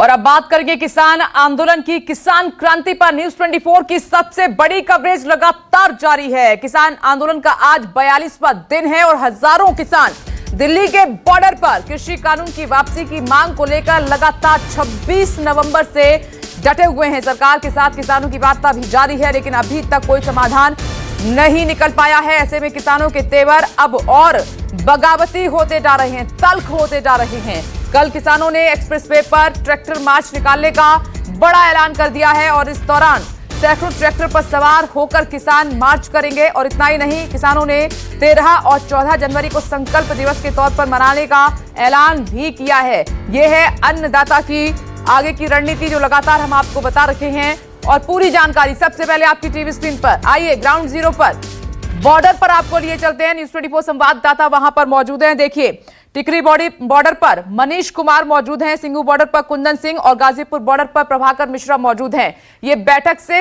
और अब बात करेंगे किसान आंदोलन की। किसान क्रांति पर न्यूज 24 की सबसे बड़ी कवरेज लगातार जारी है। किसान आंदोलन का आज 42वां दिन है और हजारों किसान दिल्ली के बॉर्डर पर कृषि कानून की वापसी की मांग को लेकर लगातार 26 नवंबर से डटे हुए हैं। सरकार के साथ किसानों की वार्ता भी जारी है, लेकिन अभी तक कोई समाधान नहीं निकल पाया है। ऐसे में किसानों के तेवर अब और बगावती होते जा रहे हैं, तल्ख होते जा रहे हैं। कल किसानों ने एक्सप्रेसवे पर ट्रैक्टर मार्च निकालने का बड़ा ऐलान कर दिया है और इस दौरान सैकड़ों ट्रैक्टर पर सवार होकर किसान मार्च करेंगे। और इतना ही नहीं, किसानों ने 13 और 14 जनवरी को संकल्प दिवस के तौर पर मनाने का ऐलान भी किया है। यह है अन्नदाता की आगे की रणनीति, जो लगातार हम आपको बता रहे हैं। और पूरी जानकारी सबसे पहले आपकी टीवी स्क्रीन पर। आइए ग्राउंड जीरो पर, बॉर्डर पर आपको लिए चलते हैं। न्यूज 24 संवाददाता वहां पर मौजूद हैं। देखिए, टिकरी बॉर्डर पर मनीष कुमार मौजूद हैं, सिंगू बॉर्डर पर कुंदन सिंह और गाजीपुर बॉर्डर पर प्रभाकर मिश्रा मौजूद हैं। ये बैठक से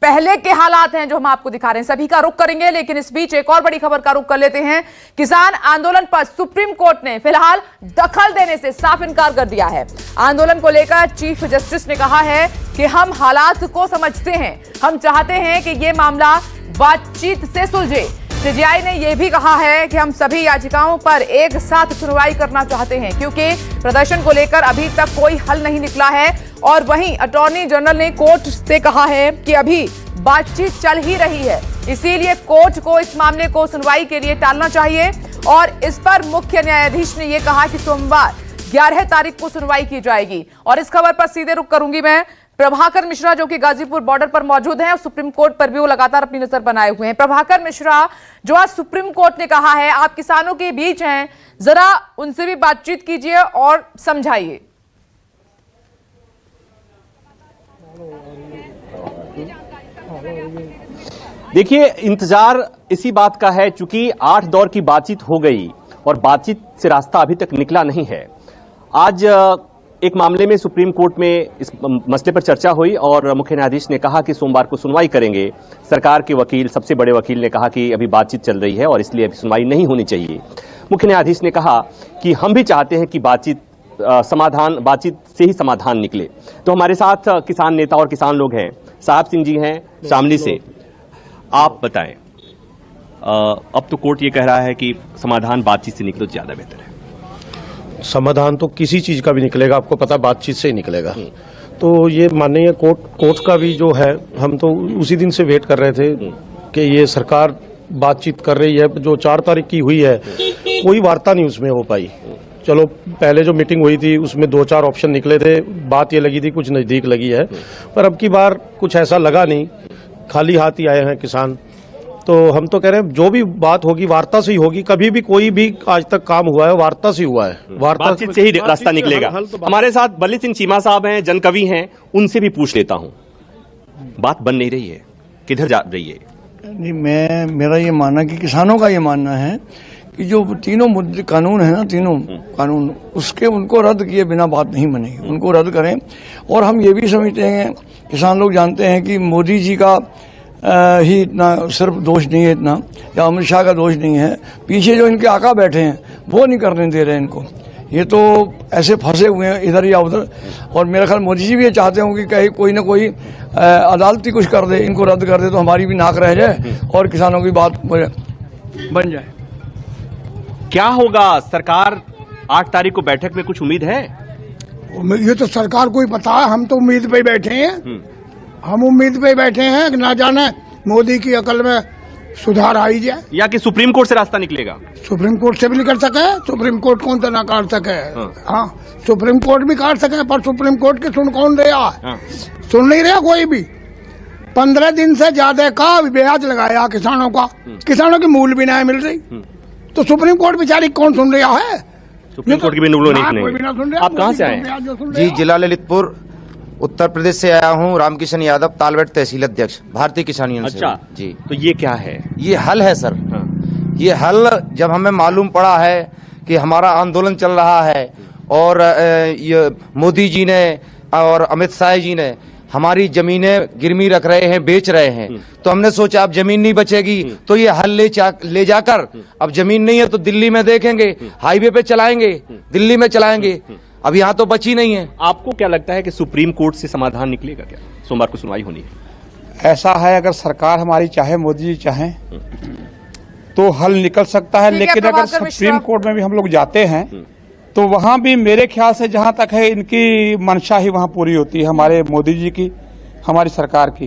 पहले के हालात हैं जो हम आपको दिखा रहे हैं। सभी का रुख करेंगे, लेकिन इस बीच एक और बड़ी खबर का रुख कर लेते हैं। किसान आंदोलन पर सुप्रीम कोर्ट ने फिलहाल दखल देने से साफ इनकार कर दिया है। आंदोलन को लेकर चीफ जस्टिस ने कहा है कि हम हालात को समझते हैं, हम चाहते हैं कि यह मामला बातचीत से सुलझे। सीजेआई ने यह भी कहा है कि हम सभी याचिकाओं पर एक साथ सुनवाई करना चाहते हैं, क्योंकि प्रदर्शन को लेकर अभी तक कोई हल नहीं निकला है। और वहीं अटॉर्नी जनरल ने कोर्ट से कहा है कि अभी बातचीत चल ही रही है, इसीलिए कोर्ट को इस मामले को सुनवाई के लिए टालना चाहिए। और इस पर मुख्य न्यायाधीश ने यह कहा कि सोमवार 11 तारीख को सुनवाई की जाएगी। और इस खबर पर सीधे रुख करूंगी मैं प्रभाकर मिश्रा, जो कि गाजीपुर बॉर्डर पर मौजूद हैं और सुप्रीम कोर्ट पर भी वो लगातार अपनी नजर बनाए हुए हैं। प्रभाकर मिश्रा, जो आज सुप्रीम कोर्ट ने कहा है, आप किसानों के बीच हैं, जरा उनसे भी बातचीत कीजिए और समझाइए। देखिए, इंतजार इसी बात का है, चूंकि 8 दौर की बातचीत हो गई और बातचीत से रास्ता अभी तक निकला नहीं है। आज एक मामले में सुप्रीम कोर्ट में इस मसले पर चर्चा हुई और मुख्य न्यायाधीश ने कहा कि सोमवार को सुनवाई करेंगे। सरकार के वकील, सबसे बड़े वकील ने कहा कि अभी बातचीत चल रही है और इसलिए अभी सुनवाई नहीं होनी चाहिए। मुख्य न्यायाधीश ने कहा कि हम भी चाहते हैं कि बातचीत से ही समाधान निकले। तो हमारे साथ किसान नेता और किसान लोग हैं। साहब सिंह जी हैं शामली से। आप बताएं, अब तो कोर्ट ये कह रहा है कि समाधान बातचीत से निकले तो ज्यादा बेहतर है। समाधान तो किसी चीज का भी निकलेगा, आपको पता, बातचीत से ही निकलेगा। तो ये माननीय कोर्ट का भी जो है, हम तो उसी दिन से वेट कर रहे थे कि ये सरकार बातचीत कर रही है। जो 4 तारीख की हुई है, कोई वार्ता नहीं उसमें हो पाई। चलो, पहले जो मीटिंग हुई थी उसमें 2-4 ऑप्शन निकले थे, बात ये लगी थी कुछ नजदीक लगी है, पर अब की बार कुछ ऐसा लगा नहीं, खाली हाथ ही आए हैं किसान। तो हम तो कह रहे हैं जो भी बात होगी वार्ता से ही होगी। कभी भी कोई भी आज तक काम हुआ है वार्ता से हुआ है, बातचीत से ही रास्ता निकलेगा। हमारे साथ बल्ली सिंह चीमा साहब हैं, जनकवि हैं, उनसे भी पूछ लेता हूं। बात बन नहीं रही है, किधर जा रही है? नहीं, मेरा ये मानना कि किसानों का ये मानना है कि जो तीनों मुद्दे कानून है ना, तीनों कानून, उसके उनको रद्द किए बिना बात नहीं बनेगी। उनको रद्द करें। और हम ये भी समझते हैं, किसान लोग जानते हैं कि मोदी जी का ही इतना सिर्फ दोष नहीं है, इतना, या अमित शाह का दोष नहीं है, पीछे जो इनके आका बैठे हैं वो नहीं करने दे रहे इनको। ये तो ऐसे फंसे हुए हैं इधर या उधर। और मेरा ख्याल मोदी जी भी ये चाहते होंगे कि कहीं कोई ना कोई अदालती कुछ कर दे, इनको रद्द कर दे, तो हमारी भी नाक रह जाए और किसानों की बात बन जाए। क्या होगा? सरकार 8 तारीख को बैठक में कुछ उम्मीद है? ये तो सरकार को ही पता है, हम तो उम्मीद पे बैठे हैं। हम उम्मीद पे बैठे हैं कि ना जाने मोदी की अकल में सुधार आई जाए, या कि सुप्रीम कोर्ट से रास्ता निकलेगा। सुप्रीम कोर्ट से भी कर सके, सुप्रीम कोर्ट कौन तो ना काट सके। हाँ, सुप्रीम कोर्ट भी काट सके, पर सुप्रीम कोर्ट के सुन कौन रहा है? सुन नहीं रहा कोई भी। 15 दिन से ज्यादा का ब्याज लगाया किसानों का, किसानों की मूल भी नहीं मिल रही। तो सुप्रीम कोर्ट बेचारी कौन सुन रहा है? सुप्रीम कोर्ट की भी नहीं। आप कहाँ से आए? जी, जिला ललितपुर, उत्तर प्रदेश से आया हूँ। रामकिशन यादव, तालबेट तहसील अध्यक्ष, भारतीय किसान यूनियन से। अच्छा जी। तो ये क्या है? ये हल है सर। ये हल जब हमें मालूम पड़ा है कि हमारा आंदोलन चल रहा है और ये मोदी जी ने और अमित शाह जी ने हमारी जमीनें गिरवी रख रहे हैं, बेच रहे हैं, तो हमने सोचा अब जमीन नहीं बचेगी तो ये हल ले जाकर, अब जमीन नहीं है तो दिल्ली में देखेंगे, हाईवे पे चलाएंगे, दिल्ली में चलाएंगे। अब यहाँ तो बची नहीं है। आपको क्या लगता है कि सुप्रीम कोर्ट से समाधान निकलेगा क्या? सोमवार को सुनवाई होनी है। ऐसा है, अगर सरकार हमारी चाहे, मोदी जी चाहें तो हल निकल सकता है। ठीक है, लेकिन अगर प्रभाकर मिश्रा। सुप्रीम कोर्ट में भी हम लोग जाते हैं तो वहां भी मेरे ख्याल से जहां तक है इनकी मंशा ही वहां पूरी होती है, हमारे मोदी जी की, हमारी सरकार की,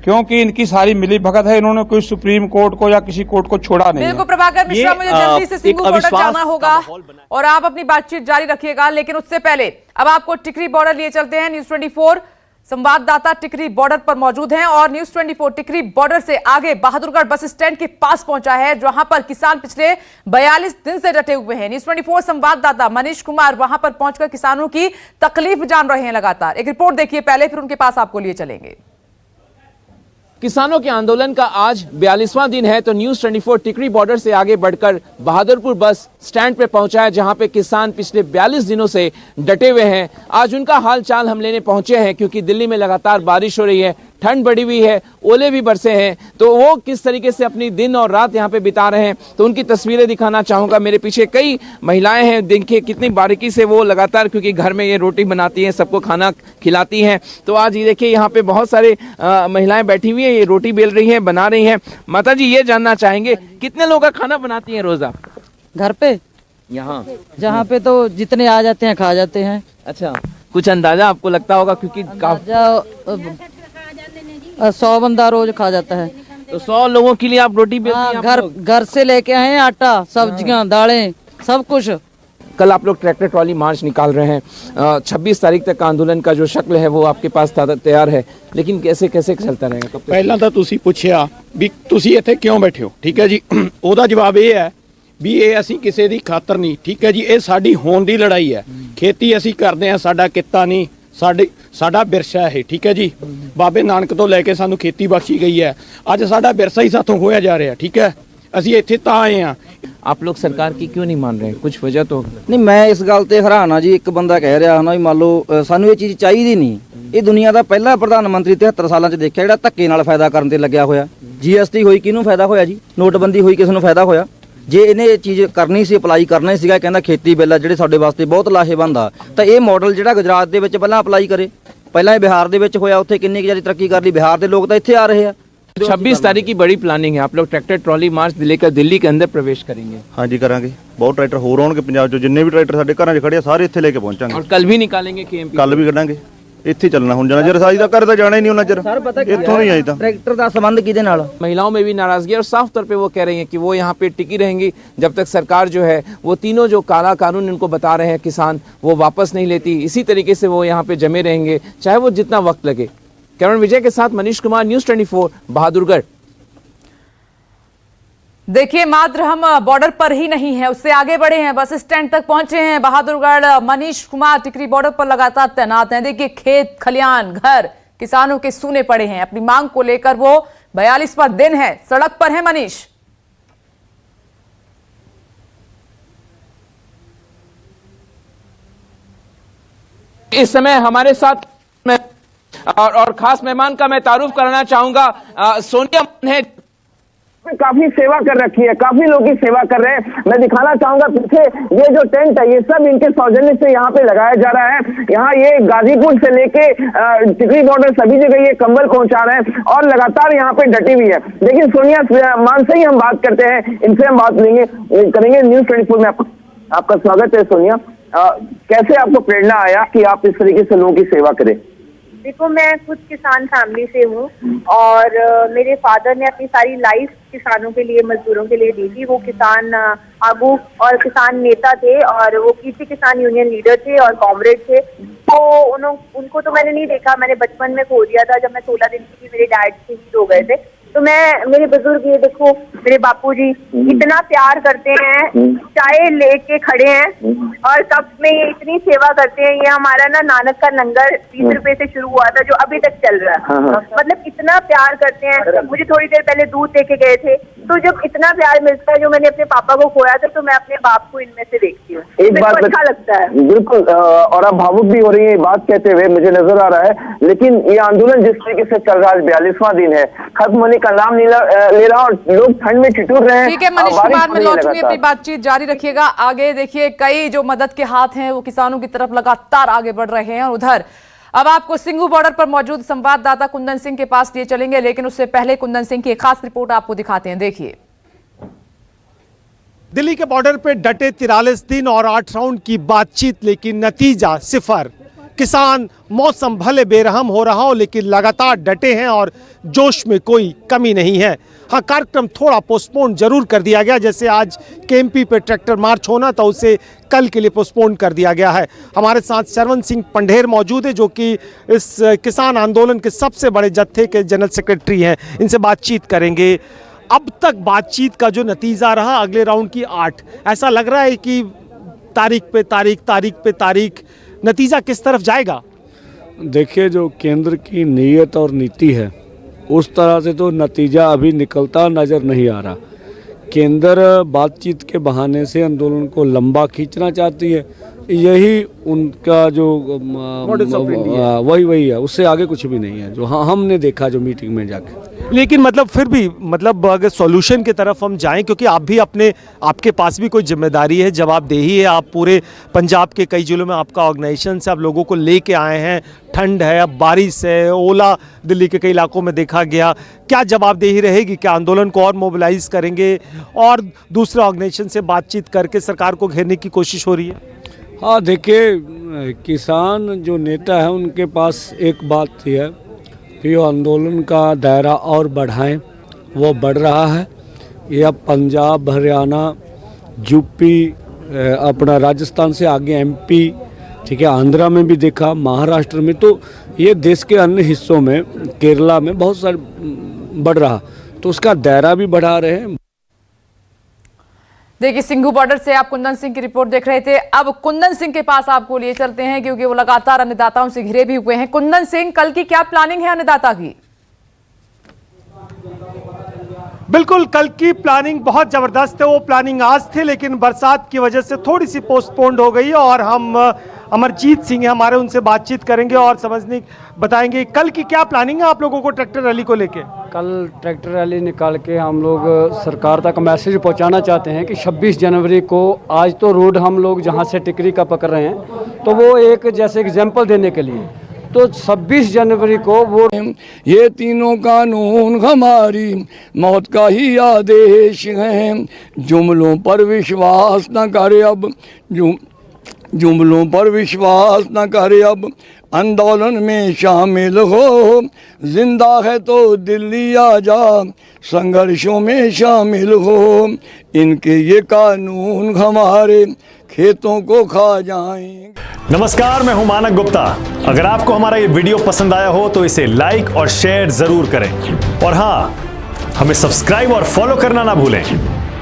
क्योंकि इनकी सारी मिली भगत है। इन्होंने कोई सुप्रीम कोर्ट को या किसी कोर्ट को छोड़ा नहीं बिल्कुल है। प्रभाकर मिश्रा, ये, मुझे जल्दी से एक सिंघू बॉर्डर अविश्वास जाना का होगा माहौल बना है। और आप अपनी बातचीत जारी रखिएगा, लेकिन उससे पहले अब आपको टिकरी बॉर्डर लिए चलते हैं। न्यूज़ 24 संवाददाता टिकरी बॉर्डर पर मौजूद हैं और न्यूज़ 24 टिकरी बॉर्डर से आगे बहादुरगढ़ बस स्टैंड के पास पहुंचा है, जहां पर किसान पिछले 42 दिन से डटे हुए हैं। न्यूज़ 24 संवाददाता मनीष कुमार वहां पर पहुंचकर किसानों की तकलीफ जान रहे हैं लगातार। एक रिपोर्ट देखिए पहले, फिर उनके पास आपको लिए चलेंगे। किसानों के आंदोलन का आज 42वां दिन है, तो न्यूज़ 24 टिकरी बॉर्डर से आगे बढ़कर बहादुरपुर बस स्टैंड पे पहुंचा है, जहां पे किसान पिछले 42 दिनों से डटे हुए हैं। आज उनका हाल चाल हम लेने पहुंचे हैं, क्योंकि दिल्ली में लगातार बारिश हो रही है, ठंड बढ़ी हुई है, ओले भी बरसे हैं, तो वो किस तरीके से अपनी दिन और रात यहाँ पे बिता रहे हैं, तो उनकी तस्वीरें दिखाना चाहूंगा। मेरे पीछे कई महिलाएं हैं, देखिए कितनी बारीकी से वो लगातार, क्योंकि घर में ये रोटी बनाती हैं, सबको खाना खिलाती हैं, तो आज ये देखिए यहाँ पे बहुत सारे महिलाएं बैठी हुई हैं, ये रोटी बेल रही हैं, बना रही हैं। माता जी, ये जानना चाहेंगे कितने लोगों का खाना बनाती हैं रोजा घर पे? यहाँ जहाँ पे तो जितने आ जाते हैं खा जाते हैं। अच्छा, कुछ अंदाजा आपको लगता होगा, क्योंकि 100 बंदा रोज खा जाता है। तो 100 लोगों के लिए आप रोटी बेलती हैं आप लोग? घर से लेके आए हैं, आटा, सब्जियां, दालें, सब कुछ। कल आप लोग ट्रैक्टर ट्रॉली मार्च निकाल रहे हैं, 26 तारीख तक का आंदोलन का जो शक्ल है वो आपके पास तैयार है, लेकिन कैसे कैसे चलता रहेगा? कब तक? ਪਹਿਲਾਂ ਤਾਂ ਤੁਸੀਂ ਪੁੱਛਿਆ ਵੀ ਤੁਸੀਂ ਇੱਥੇ ਕਿਉਂ ਬੈਠੇ ਹੋ, ਠੀਕ ਹੈ ਜੀ। ਉਹਦਾ ਜਵਾਬ ਇਹ ਹੈ ਵੀ ਇਹ ਅਸੀਂ ਕਿਸੇ ਦੀ ਖਾਤਰ ਨਹੀਂ, ਠੀਕ ਹੈ ਜੀ, ਇਹ ਸਾਡੀ ਹੋਂਦ ਦੀ ਲੜਾਈ ਹੈ। ਖੇਤੀ ਅਸੀਂ ਕਰਦੇ ਹਾਂ, ਸਾਡਾ ਕਿੱਤਾ ਨਹੀਂ, ਸਾਡਾ ਵਿਰਸਾ ਹੈ, ਠੀਕ ਹੈ ਜੀ। ਬਾਬੇ ਨਾਨਕ ਤੋਂ ਲੈ ਕੇ ਸਾਨੂੰ ਖੇਤੀ ਬਖਸ਼ੀ ਗਈ ਹੈ, ਅੱਜ ਸਾਡਾ ਵਿਰਸਾ ਹੀ ਸਾਥੋਂ ਖੋਇਆ ਜਾ ਰਿਹਾ, ਠੀਕ ਹੈ। ਅਸੀਂ ਇੱਥੇ ਤਾਂ ਆਏ ਹਾਂ। आप लोग सरकार की क्यों नहीं मान रहे हैं? कुछ वजह तो नहीं, मैं इस गल ते हैरान हाँ जी। एक बंदा कह रहा है ना, मान लो सानू ये चीज़ चाहिए नहीं। ये दुनिया का पहला प्रधानमंत्री 73 सालों च देखा जिहड़ा धक्के नाल फायदा करन ते लग्या होया। GST होई किहनूं फायदा होया जी? नोटबंदी होई किस नूं फायदा होया? जे इन्हें ये चीज़ करनी सी, अप्लाई करना ही सीगा, कहंदा खेती बिल आ जिहड़े साडे वास्ते बहुत लाहेवंद आ, तां ये मॉडल जिहड़ा गुजरात दे विच पहिलां अप्लाई करे, पहिलां बिहार दे विच होया, उत्थे किन्नी ज़्यादा तरक्की कर ली, बिहार दे लोग तां इत्थे आ रहे हैं। 26 तारीख की बड़ी प्लानिंग है, आप लोग ट्रैक्टर ट्रॉली मार्च लेकर दिल्ली के अंदर प्रवेश करेंगे? हाँ जी करांगे। बहुत ट्रैक्टर होर आउणगे पंजाब चों, जिन्ने भी ट्रैक्टर साडे घरां 'च खड़े आ सारे इत्थे लेके पहुंचांगे। और कल भी निकालेंगे KMP? कल भी कढांगे, ਇੱਥੇ ਚੱਲਣਾ ਹੁਣ ਜਾਣਾ ਜਰ ਸਾਜੀ ਦਾ ਘਰ ਤਾਂ ਜਾਣਾ ਹੀ ਨਹੀਂ ਉਹਨਾਂ ਚਿਰ ਇੱਥੋਂ ਨਹੀਂ ਆਈ ਤਾਂ ट्रैक्टर का संबंध किहदे नाल? महिलाओं में भी नाराजगी और साफ तौर पे वो कह रही हैं कि वो यहाँ पे टिकी रहेंगी जब तक सरकार जो है वो तीनों जो काला कानून इनको बता रहे हैं किसान वो वापस नहीं लेती। इसी तरीके से वो यहाँ पे जमे रहेंगे चाहे वो जितना वक्त लगे। कैमरा विजय के साथ मनीष कुमार, न्यूज़ 24 बहादुरगढ़। देखिए, मात्र हम बॉर्डर पर ही नहीं है, उससे आगे बढ़े हैं, बस स्टैंड तक पहुंचे हैं बहादुरगढ़। मनीष कुमार टिकरी बॉर्डर पर लगातार तैनात हैं। देखिए, खेत खलियान घर किसानों के सूने पड़े हैं, अपनी मांग को लेकर वो 42वां दिन है सड़क पर है। मनीष, इस समय हमारे साथ और खास मेहमान का मैं तारुफ करना चाहूंगा, सोनिया है, काफी सेवा कर रखी है, काफी लोग की सेवा कर रहे हैं। मैं दिखाना चाहूंगा पीछे ये जो टेंट है ये सब इनके सौजन्य से यहाँ पे लगाया जा रहा है। यहाँ ये गाजीपुर से लेके टिकरी बॉर्डर सभी जगह ये कंबल पहुंचा रहे हैं और लगातार यहाँ पे डटी हुई है। लेकिन सोनिया मान से ही हम बात करते हैं, इनसे हम बात करेंगे। न्यूज़ 24 में आपका स्वागत है। सोनिया, कैसे आपको प्रेरणा आया कि आप इस तरीके से लोगों की सेवा करें? देखो, मैं खुद किसान फैमिली से हूँ और मेरे फादर ने अपनी सारी लाइफ किसानों के लिए, मजदूरों के लिए दी थी। वो किसान आगू और किसान नेता थे और वो किसी किसान यूनियन लीडर थे और कॉमरेड थे। तो उनको तो मैंने नहीं देखा, मैंने बचपन में खो दिया था। जब मैं 16 दिन की थी मेरे डैड शहीद हो गए थे। तो मेरे बुजुर्ग, ये देखो मेरे बापूजी इतना प्यार करते हैं, चाय लेके खड़े हैं और कप में ये इतनी सेवा करते हैं। ये हमारा ना नानक का लंगर 20 रुपए से शुरू हुआ था जो अभी तक चल रहा है। मतलब इतना प्यार करते हैं। मुझे थोड़ी देर पहले दूध दे के गए थे, तो जब इतना प्यार मिलता है, जो मैंने अपने पापा को खोया था, तो मैं अपने बाप को इनमें से देखती हूँ। एक बात अच्छा लगता है। बिल्कुल, और आप भावुक भी हो रही है बात कहते हुए, मुझे नजर आ रहा है। लेकिन ये आंदोलन जिस तरीके से चल रहा है, 42वां दिन है, खत्म होने का नाम नहीं ले रहा और लोग ठंड में ठिठुर रहे हैं। ठीक है मनीष कुमार, मैं लौटूंगी, अपनी बातचीत जारी रखिएगा। आगे देखिए, कई जो मदद के हाथ हैं वो किसानों की तरफ लगातार आगे बढ़ रहे हैं। और उधर अब आपको सिंघू बॉर्डर पर मौजूद संवाददाता कुंदन सिंह के पास लिए चलेंगे, लेकिन उससे पहले कुंदन सिंह की एक खास रिपोर्ट आपको दिखाते हैं, देखिए। दिल्ली के बॉर्डर पे डटे 43 दिन और 8 राउंड की बातचीत, लेकिन नतीजा सिफर। किसान मौसम भले बेरहम हो रहा हो, लेकिन लगातार डटे हैं और जोश में कोई कमी नहीं है। हाँ, कार्यक्रम थोड़ा पोस्टपोन जरूर कर दिया गया, जैसे आज केएमपी पे ट्रैक्टर मार्च होना था, उसे कल के लिए पोस्टपोन कर दिया गया है। हमारे साथ सरवन सिंह पंढेर मौजूद है, जो कि इस किसान आंदोलन के सबसे बड़े जत्थे के जनरल सेक्रेटरी हैं। इनसे बातचीत करेंगे। अब तक बातचीत का जो नतीजा रहा, अगले राउंड की 8, ऐसा लग रहा है कि तारीख पे तारीख, नतीजा किस तरफ जाएगा? देखिए, जो केंद्र की नीयत और नीति है, उस तरह से तो नतीजा अभी निकलता नज़र नहीं आ रहा। केंद्र बातचीत के बहाने से आंदोलन को लंबा खींचना चाहती है, यही उनका जो वही है, उससे आगे कुछ भी नहीं है, जो हमने देखा जो मीटिंग में जाके। लेकिन मतलब फिर भी अगर सॉल्यूशन की तरफ हम जाएं, क्योंकि आप भी आपके पास भी कोई जिम्मेदारी है, जवाबदेही है। आप पूरे पंजाब के कई जिलों में आपका ऑर्गेनाइजेशन से आप लोगों को लेके आए हैं। ठंड है, अब बारिश है, ओला दिल्ली के कई इलाकों में देखा गया। क्या जवाबदेही रहेगी? क्या आंदोलन को और मोबिलाइज करेंगे और दूसरे ऑर्गेनाइजेशन से बातचीत करके सरकार को घेरने की कोशिश हो रही है? हाँ, देखिए, किसान जो नेता है उनके पास एक बात थी है कि आंदोलन का दायरा और बढ़ाएं, वो बढ़ रहा है। ये अब पंजाब, हरियाणा, यूपी, अपना राजस्थान से आगे एमपी, ठीक है, आंध्रा में भी देखा, महाराष्ट्र में, तो ये देश के अन्य हिस्सों में, केरला में बहुत सारे बढ़ रहा, तो उसका दायरा भी बढ़ा रहे हैं। देखिए, सिंघू बॉर्डर से आप कुंदन सिंह की रिपोर्ट देख रहे थे। अब कुंदन सिंह के पास आपको लिए चलते हैं, क्योंकि वो लगातार अन्नदाताओं से घिरे भी हुए हैं। कुंदन सिंह, कल की क्या प्लानिंग है अन्नदाता की? बिल्कुल, कल की प्लानिंग बहुत जबरदस्त है। वो प्लानिंग आज थे, लेकिन बरसात की वजह से थोड़ी सी पोस्टपोन्ड हो गई। और हम अमरजीत सिंह हमारे, उनसे बातचीत करेंगे और बताएंगे कल की क्या प्लानिंग है आप लोगों को ट्रैक्टर रैली को लेके। कल ट्रैक्टर रैली निकाल के हम लोग सरकार तक मैसेज पहुंचाना चाहते हैं कि 26 जनवरी को, आज तो रोड हम लोग जहां से टिकरी का पकड़ रहे हैं, तो वो एक जैसे एग्जाम्पल देने के लिए, तो 26 जनवरी को वो ये तीनों कानून हमारी मौत का ही आदेश हैं। जुमलों पर विश्वास न करे अब, जुमलों पर विश्वास न करे अब, आंदोलन में शामिल हो। जिंदा है तो दिल्ली आ जा, संघर्षों में शामिल हो। इनके ये कानून हमारे खेतों को खा जाएंगे। नमस्कार, मैं हूं मानक गुप्ता। अगर आपको हमारा ये वीडियो पसंद आया हो तो इसे लाइक और शेयर जरूर करें, और हाँ, हमें सब्सक्राइब और फॉलो करना ना भूलें,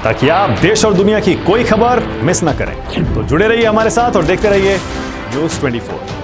ताकि आप देश और दुनिया की कोई खबर मिस ना करें। तो जुड़े रहिए हमारे साथ और देखते रहिए न्यूज़ 24।